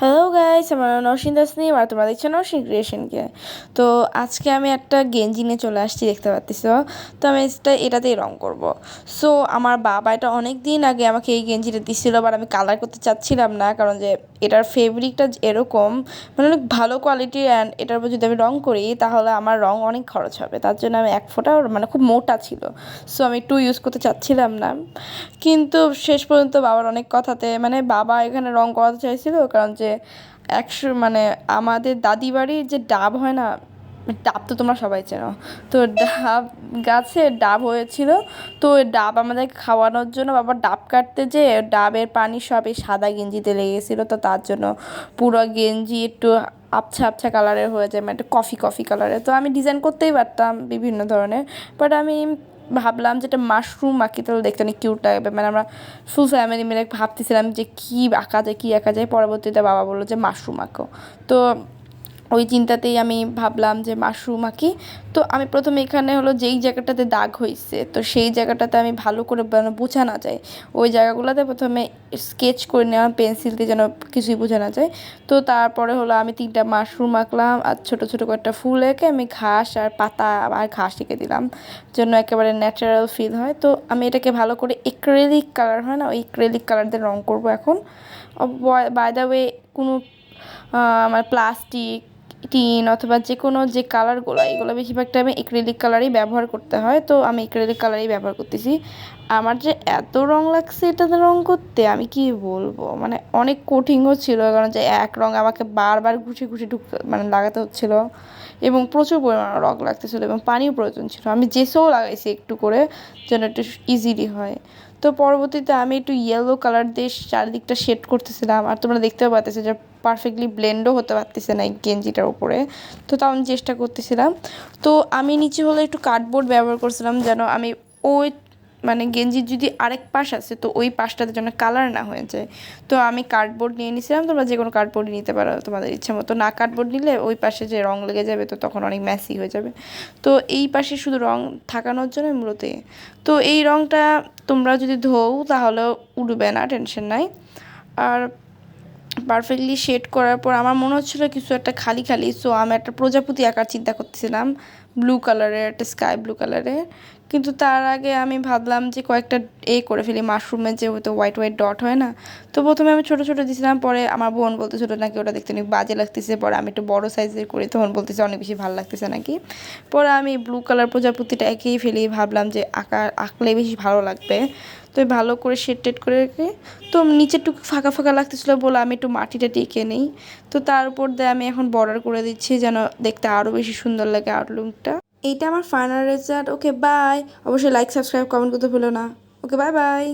Hello guys, আমার নাম নওশিন তাসনিম আর তোমরা দেখছো নওশিন ক্রিয়েশনকে। তো আজকে আমি একটা গেঞ্জি নিয়ে চলে আসছি, দেখতে পাচ্ছিস। তো আমি এটাতেই রং করব। সো আমার বাবা এটা অনেক দিন আগে আমাকে এই গেঞ্জিটা দিচ্ছিল, বাট আমি কালার করতে চাচ্ছিলাম না, কারণ যে এটার ফেব্রিকটা এরকম মানে অনেক ভালো কোয়ালিটির, অ্যান্ড এটার উপর যদি আমি রং করি তাহলে আমার রং অনেক খরচ হবে। তার জন্য আমি এক ফোঁটা মানে খুব মোটা ছিল, সো আমি একটু ইউজ করতে চাচ্ছিলাম না। কিন্তু শেষ পর্যন্ত বাবার অনেক কথাতে মানে বাবা এখানে রং করাতে চাইছিল, কারণ যে মানে আমাদের দাদি বাড়ির যে ডাব হয় না, ডাব তো তোমরা সবাই চেনো। তো ডাব গাছে ডাব হয়েছিল, তো ওই ডাব আমাদের খাওয়ানোর জন্য বাবা ডাব কাটতে যেয়ে ডাবের পানি সব এই সাদা গেঞ্জিতে লেগেছিলো। তো তার জন্য পুরো গেঞ্জি একটু আবছা আবছা কালারের হয়ে যায়, মানে একটু কফি কফি কালারের। তো আমি ডিজাইন করতেই পারতাম বিভিন্ন ধরনের, বাট আমি ভাবলাম যে এটা মাশরুম আঁকি তাহলে দেখতে অনেক কিউট লাগবে। মানে আমরা ফুল ফ্যামিলি মিলে ভাবতেছিলাম যে কী আঁকা যায়, কী আঁকা যায়। পরবর্তীতে বাবা বললো যে মাশরুম আঁকো। তো ওই চিন্তাতেই আমি ভাবলাম যে মাশরুম আঁকি। তো আমি প্রথমে এখানে হলো যেই জায়গাটাতে দাগ হয়েছে, তো সেই জায়গাটাতে আমি ভালো করে বোঝা না যায়, ওই জায়গাগুলোতে প্রথমে স্কেচ করে নেওয়া পেন্সিল দিয়ে, যেন কিছুই বোঝা না যায়। তো তারপরে হলো আমি 3টা মাশরুম আঁকলাম, আর ছোটো ছোটো কয়েকটা ফুল এঁকে আমি ঘাস আর পাতা আর ঘাস এঁকে দিলাম, যেন একেবারে ন্যাচারাল ফিল হয়। তো আমি এটাকে ভালো করে এক্রেলিক কালার হয় না, ওই এক্রেলিক কালার দিয়ে রঙ করবো এখন। বাই দ্য ওয়ে, কোনো আমার প্লাস্টিক, টিন অথবা যে কোনো যে কালারগুলো, এগুলো বেশিরভাগ টাইমে এক্রিলিক কালারই ব্যবহার করতে হয়। তো আমি এক্রিলিক কালারই ব্যবহার করতেছি। আমার যে এত রং লাগছে এটাতে রং করতে, আমি কি বলবো, মানে অনেক কঠিনও ছিল, কারণ যে এক রং আমাকে বারবার ঘুষে ঘুষে মানে লাগাতে হচ্ছিলো, এবং প্রচুর পরিমাণে রং লাগতেছিলো, এবং পানিও প্রয়োজন ছিল। আমি জেসও লাগাইছি একটু করে, যেন একটু ইজিলি হয়। তো পরবর্তীতে আমি একটু ইয়েলো কালার দিয়ে চারিদিকটা শেড করতেছিলাম, আর তোমরা দেখতেও পাচ্তেছো যে পারফেক্টলি ব্লেন্ডও হতে পারতেছে না এই গেঞ্জিটার উপরে। তো তাও আমি চেষ্টা করতেছিলাম। তো আমি নিচে হলো একটু কার্ডবোর্ড ব্যবহার করছিলাম, যেন আমি ওই মানে গেঞ্জির যদি আরেক পাশ আছে তো ওই পাশটাতে যেন কালার না হয়ে যায়। তো আমি কার্ডবোর্ড নিয়ে নিয়েছিলাম, তোমরা যে কোনো কার্ডবোর্ডই নিতে পারো তোমাদের ইচ্ছা মতো। না কার্ডবোর্ড নিলে ওই পাশে যে রং লেগে যাবে, তো তখন অনেক মেসি হয়ে যাবে। তো এই পাশে শুধু রং থাকানোর জন্য মূলত। তো এই রংটা তোমরা যদি ধোও তাহলেও উঠবে না, টেনশন নাই। আর পারফেক্টলি শেড করার পর আমার মনে হচ্ছিলো কিছু একটা খালি খালি, সো আমি একটা প্রজাপতি আঁকার চিন্তা করতেছিলাম, ব্লু কালারের, একটা স্কাই ব্লু কালারের। কিন্তু তার আগে আমি ভাবলাম যে কয়েকটা করে ফেলি, মাশরুমের যে হয়তো হোয়াইট হোয়াইট ডট হয় না। তো প্রথমে আমি ছোটো ছোটো দিয়েছিলাম, পরে আমার বোন বলতেছিলো নাকি ওটা দেখতে অনেক বাজে লাগতেছে, পরে আমি একটু বড়ো সাইজের করি, তখন বলতেছে অনেক বেশি ভালো লাগতেছে নাকি। পরে আমি ব্লু কালার প্রজাপতিটা এঁকেই ফেলি, ভাবলাম যে আঁকলে বেশি ভালো লাগবে। তো ভালো করে শেড টেড করে রেখে, তো নিচেরটুকু ফাঁকা ফাঁকা লাগতেছিলো বলে আমি একটু মাটিটা টেকে নিই। তো তার উপর দিয়ে আমি এখন বর্ডার করে দিচ্ছি, যেন দেখতে আরও বেশি সুন্দর লাগে আউটলুকটা। এইটা আমার ফাইনাল রেজাল্ট। Okay bye. অবশ্যই লাইক, সাবস্ক্রাইব, কমেন্ট করতে ভুলো না। Okay bye bye.